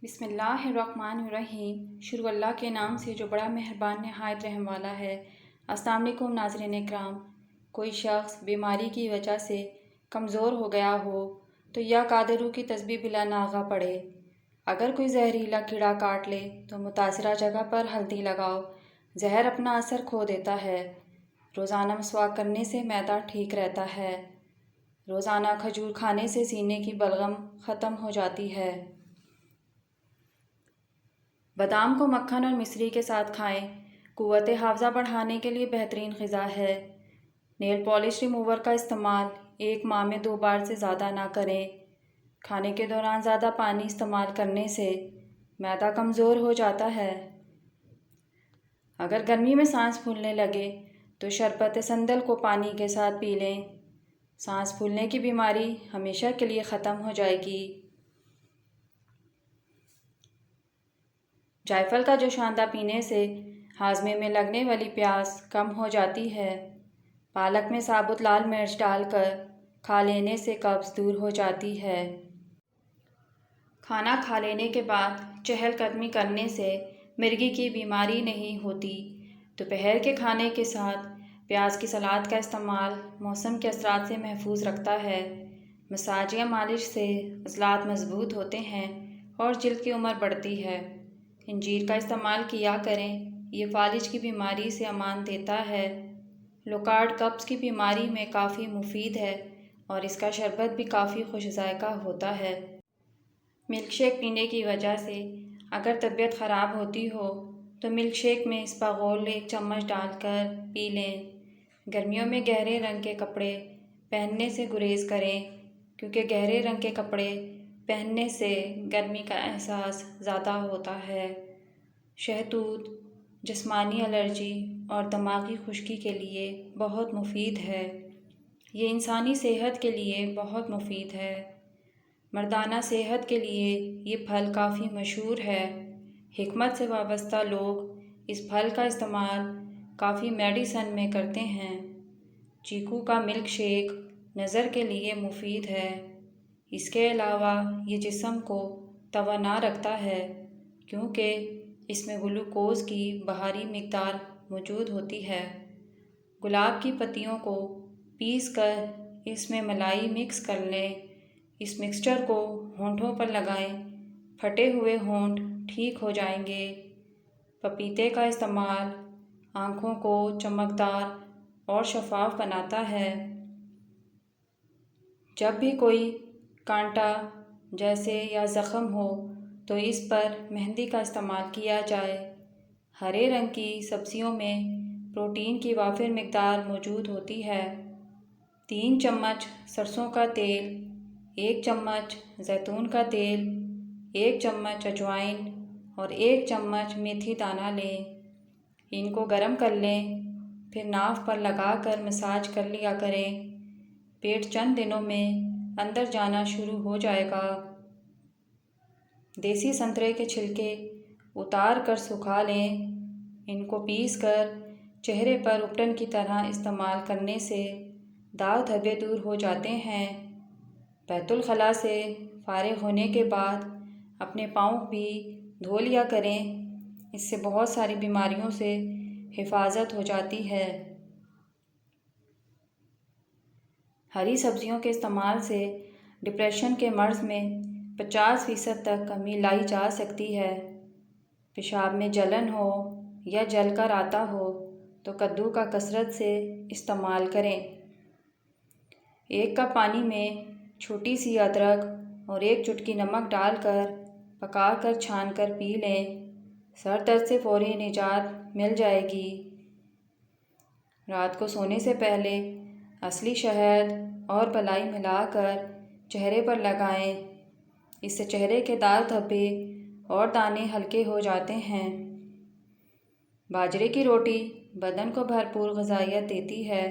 بسم اللہ الرحمن الرحیم۔ شروع اللہ کے نام سے جو بڑا مہربان نہایت رحم والا ہے۔ السلام علیکم ناظرین اکرام۔ کوئی شخص بیماری کی وجہ سے کمزور ہو گیا ہو تو یا قادرو کی تسبیح بلا ناغہ پڑھے۔ اگر کوئی زہریلا کیڑا کاٹ لے تو متاثرہ جگہ پر ہلدی لگاؤ، زہر اپنا اثر کھو دیتا ہے۔ روزانہ مسواک کرنے سے معدہ ٹھیک رہتا ہے۔ روزانہ کھجور کھانے سے سینے کی بلغم ختم ہو جاتی ہے۔ بادام کو مکھن اور مصری کے ساتھ کھائیں، قوت حافظہ بڑھانے کے لیے بہترین غذا ہے۔ نیل پالش ریموور کا استعمال 1 ماہ میں 2 بار سے زیادہ نہ کریں۔ کھانے کے دوران زیادہ پانی استعمال کرنے سے معدہ کمزور ہو جاتا ہے۔ اگر گرمی میں سانس پھولنے لگے تو شربت سندل کو پانی کے ساتھ پی لیں۔ سانس پھولنے کی بیماری ہمیشہ کے لیے ختم ہو جائے گی۔ جائفل کا جوشاندہ پینے سے ہاضمے میں لگنے والی پیاس کم ہو جاتی ہے۔ پالک میں ثابت لال مرچ ڈال کر کھا لینے سے قبض دور ہو جاتی ہے۔ کھانا کھا لینے کے بعد چہل قدمی کرنے سے مرگی کی بیماری نہیں ہوتی۔ دوپہر کے کھانے کے ساتھ پیاز کی سلاد کا استعمال موسم کے اثرات سے محفوظ رکھتا ہے۔ مساج یا مالش سے عضلات مضبوط ہوتے ہیں اور جلد کی عمر بڑھتی ہے۔ انجیر کا استعمال کیا کریں، یہ فالج کی بیماری سے امان دیتا ہے۔ لوکارڈ قبض کی بیماری میں کافی مفید ہے اور اس کا شربت بھی کافی خوش ذائقہ ہوتا ہے۔ ملک شیک پینے کی وجہ سے اگر طبیعت خراب ہوتی ہو تو ملک شیک میں اسپاغول 1 چمچ ڈال کر پی لیں۔ گرمیوں میں گہرے رنگ کے کپڑے پہننے سے گریز کریں کیونکہ گہرے رنگ کے کپڑے پہننے سے گرمی کا احساس زیادہ ہوتا ہے۔ شہتوت جسمانی الرجی اور دماغی خشکی کے لیے بہت مفید ہے۔ یہ انسانی صحت کے لیے بہت مفید ہے۔ مردانہ صحت کے لیے یہ پھل کافی مشہور ہے۔ حکمت سے وابستہ لوگ اس پھل کا استعمال کافی میڈیسن میں کرتے ہیں۔ چیکو کا ملک شیک نظر کے لیے مفید ہے۔ اس کے علاوہ یہ جسم کو توانا رکھتا ہے کیونکہ اس میں گلوکوز کی بھاری مقدار موجود ہوتی ہے۔ گلاب کی پتیوں کو پیس کر اس میں ملائی مکس کر لیں۔ اس مکسچر کو ہونٹوں پر لگائیں، پھٹے ہوئے ہونٹ ٹھیک ہو جائیں گے۔ پپیتے کا استعمال آنکھوں کو چمکدار اور شفاف بناتا ہے۔ جب بھی کوئی کانٹا جیسے یا زخم ہو تو اس پر مہندی کا استعمال کیا جائے۔ ہرے رنگ کی سبزیوں میں پروٹین کی وافر مقدار موجود ہوتی ہے۔ 3 چمچ سرسوں کا تیل، 1 چمچ زیتون کا تیل، 1 چمچ اجوائن اور 1 چمچ میتھی دانہ لیں۔ ان کو گرم کر لیں، پھر ناف پر لگا کر مساج کر لیا کریں۔ پیٹ چند دنوں میں اندر جانا شروع ہو جائے گا۔ دیسی سنترے کے چھلکے اتار کر سکھا لیں۔ ان کو پیس کر چہرے پر اپٹن کی طرح استعمال کرنے سے داغ دھبے دور ہو جاتے ہیں۔ بیت الخلاء سے فارغ ہونے کے بعد اپنے پاؤں بھی دھو لیا کریں، اس سے بہت ساری بیماریوں سے حفاظت ہو جاتی ہے۔ ہری سبزیوں کے استعمال سے ڈپریشن کے مرض میں 50% تک کمی لائی جا سکتی ہے۔ پیشاب میں جلن ہو یا جل کر آتا ہو تو کدو کا کثرت سے استعمال کریں۔ 1 کپ پانی میں چھوٹی سی ادرک اور 1 چٹکی نمک ڈال کر پکا کر چھان کر پی لیں۔ سر درد سے فوری نجات مل جائے گی۔ رات کو سونے سے پہلے اصلی شہد اور بلائی ملا کر چہرے پر لگائیں، اس سے چہرے کے داغ دھبے اور دانے ہلکے ہو جاتے ہیں۔ باجرے کی روٹی بدن کو بھرپور غذائیت دیتی ہے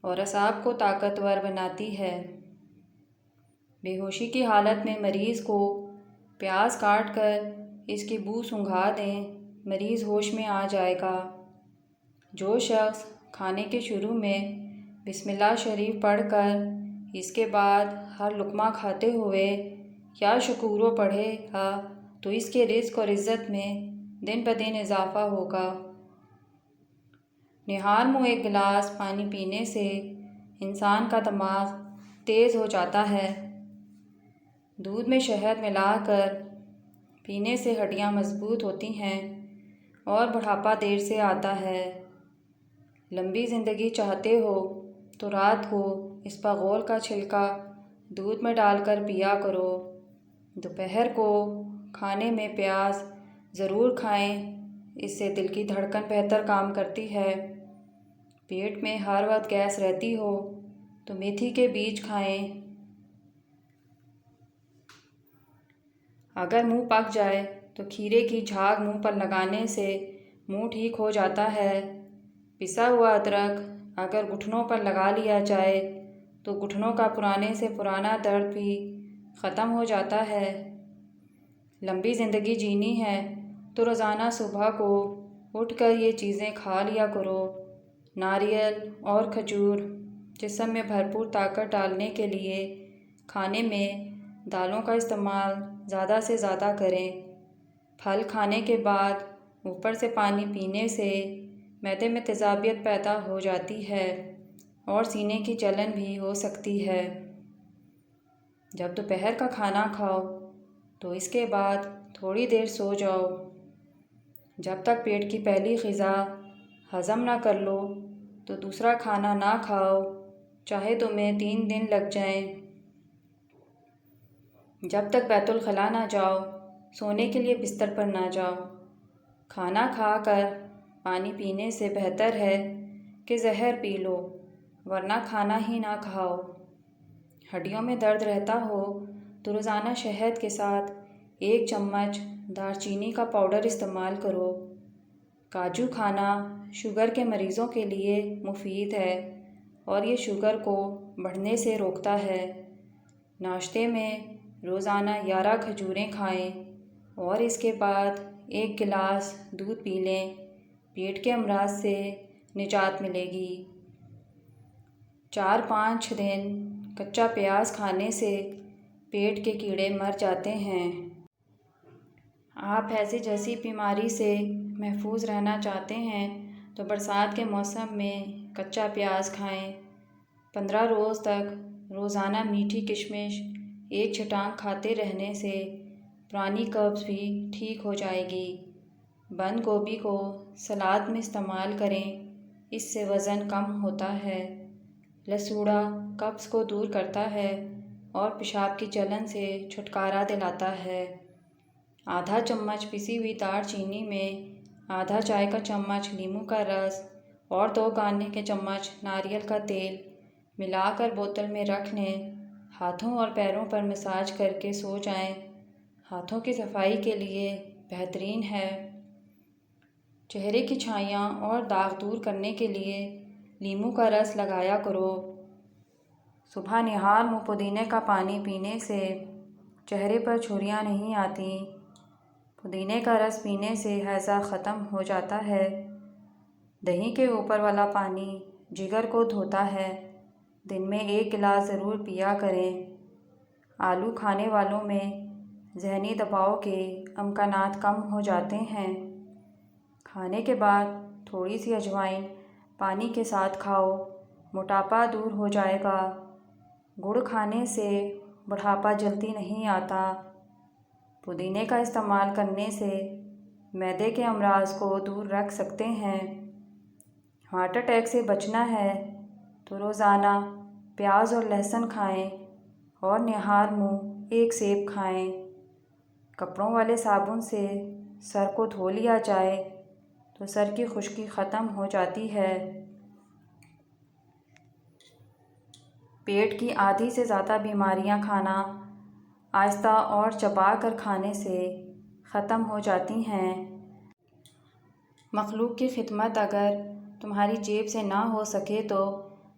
اور اعصاب کو طاقتور بناتی ہے۔ بے ہوشی کی حالت میں مریض کو پیاز کاٹ کر اس کی بو سونگھا دیں، مریض ہوش میں آ جائے گا۔ جو شخص کھانے کے شروع میں بسم اللہ شریف پڑھ کر اس کے بعد ہر لقمہ کھاتے ہوئے یا شکورو پڑھے گا تو اس کے رزق اور عزت میں دن بدن اضافہ ہوگا۔ نہار منہ ایک گلاس پانی پینے سے انسان کا دماغ تیز ہو جاتا ہے۔ دودھ میں شہد ملا کر پینے سے ہڈیاں مضبوط ہوتی ہیں اور بڑھاپا دیر سے آتا ہے۔ لمبی زندگی چاہتے ہو تو رات کو اسپاغول کا چھلکا دودھ میں ڈال کر پیا کرو۔ دوپہر کو کھانے میں پیاز ضرور کھائیں، اس سے دل کی دھڑکن بہتر کام کرتی ہے۔ پیٹ میں ہر وقت گیس رہتی ہو تو میتھی کے بیج کھائیں۔ اگر منہ پک جائے تو کھیرے کی جھاگ منہ پر لگانے سے منہ ٹھیک ہو جاتا ہے۔ پسا ہوا ادرک اگر گھٹنوں پر لگا لیا جائے تو گھٹنوں کا پرانے سے پرانا درد بھی ختم ہو جاتا ہے۔ لمبی زندگی جینی ہے تو روزانہ صبح کو اٹھ کر یہ چیزیں کھا لیا کرو۔ ناریل اور کھجور جسم میں بھرپور طاقت ڈالنے کے لیے کھانے میں دالوں کا استعمال زیادہ سے زیادہ کریں۔ پھل کھانے کے بعد اوپر سے پانی پینے سے معدے میں تیزابیت پیدا ہو جاتی ہے اور سینے کی جلن بھی ہو سکتی ہے۔ جب دوپہر کا کھانا کھاؤ تو اس کے بعد تھوڑی دیر سو جاؤ۔ جب تک پیٹ کی پہلی غذا ہضم نہ کر لو تو دوسرا کھانا نہ کھاؤ، چاہے تمہیں 3 دن لگ جائیں۔ جب تک بیت الخلاء نہ جاؤ، سونے کے لیے بستر پر نہ جاؤ۔ کھانا کھا کر پانی پینے سے بہتر ہے کہ زہر پی لو، ورنہ کھانا ہی نہ کھاؤ۔ ہڈیوں میں درد رہتا ہو تو روزانہ شہد کے ساتھ 1 چمچ دار چینی کا پاؤڈر استعمال کرو۔ کاجو کھانا شوگر کے مریضوں کے لیے مفید ہے اور یہ شوگر کو بڑھنے سے روکتا ہے۔ ناشتے میں روزانہ 11 کھجوریں کھائیں اور اس کے بعد 1 گلاس دودھ پی لیں، پیٹ کے امراض سے نجات ملے گی۔ 4-5 دن کچا پیاز کھانے سے پیٹ کے کیڑے مر جاتے ہیں۔ آپ ہیضے جیسی بیماری سے محفوظ رہنا چاہتے ہیں تو برسات کے موسم میں کچا پیاز کھائیں۔ 15 روز تک روزانہ میٹھی کشمش 1 چھٹانک کھاتے رہنے سے پرانی قبض بھی ٹھیک ہو جائے گی۔ بند گوبھی کو سلاد میں استعمال کریں، اس سے وزن کم ہوتا ہے۔ لسوڑا قبض کو دور کرتا ہے اور پیشاب کی جلن سے چھٹکارا دلاتا ہے۔ آدھا چمچ پسی ہوئی دار چینی میں آدھا چائے کا چمچ لیموں کا رس اور 2 کھانے کے چمچ ناریل کا تیل ملا کر بوتل میں رکھ لیں۔ ہاتھوں اور پیروں پر مساج کر کے سو جائیں، ہاتھوں کی صفائی کے لیے بہترین ہے۔ چہرے کی چھائیاں اور داغ دور کرنے کے لیے لیموں کا رس لگایا کرو۔ صبح نہار منہ پودینے کا پانی پینے سے چہرے پر جھریاں نہیں آتی۔ پودینے کا رس پینے سے ہیضہ ختم ہو جاتا ہے۔ دہی کے اوپر والا پانی جگر کو دھوتا ہے، دن میں 1 گلاس ضرور پیا کریں۔ آلو کھانے والوں میں ذہنی دباؤ کے امکانات کم ہو جاتے ہیں۔ کھانے کے بعد تھوڑی سی اجوائن پانی کے ساتھ کھاؤ، موٹاپا دور ہو جائے گا۔ گڑ کھانے سے بڑھاپا جلدی نہیں آتا۔ پودینے کا استعمال کرنے سے معدے کے امراض کو دور رکھ سکتے ہیں۔ ہارٹ اٹیک سے بچنا ہے تو روزانہ پیاز اور لہسن کھائیں اور نہار منہ 1 سیب کھائیں۔ کپڑوں والے صابن سے سر کو دھو لیا جائے تو سر کی خشکی ختم ہو جاتی ہے۔ پیٹ کی آدھی سے زیادہ بیماریاں کھانا آہستہ اور چبا کر کھانے سے ختم ہو جاتی ہیں۔ مخلوق کی خدمت اگر تمہاری جیب سے نہ ہو سکے تو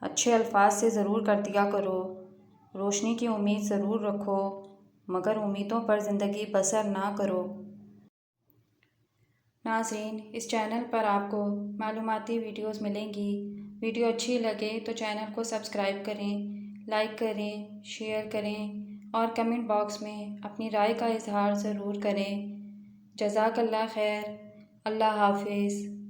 اچھے الفاظ سے ضرور کر دیا کرو۔ روشنی کی امید ضرور رکھو، مگر امیدوں پر زندگی بسر نہ کرو۔ ناظرین، اس چینل پر آپ کو معلوماتی ویڈیوز ملیں گی۔ ویڈیو اچھی لگے تو چینل کو سبسکرائب کریں، لائک کریں، شیئر کریں اور کمنٹ باکس میں اپنی رائے کا اظہار ضرور کریں۔ جزاک اللہ خیر۔ اللہ حافظ۔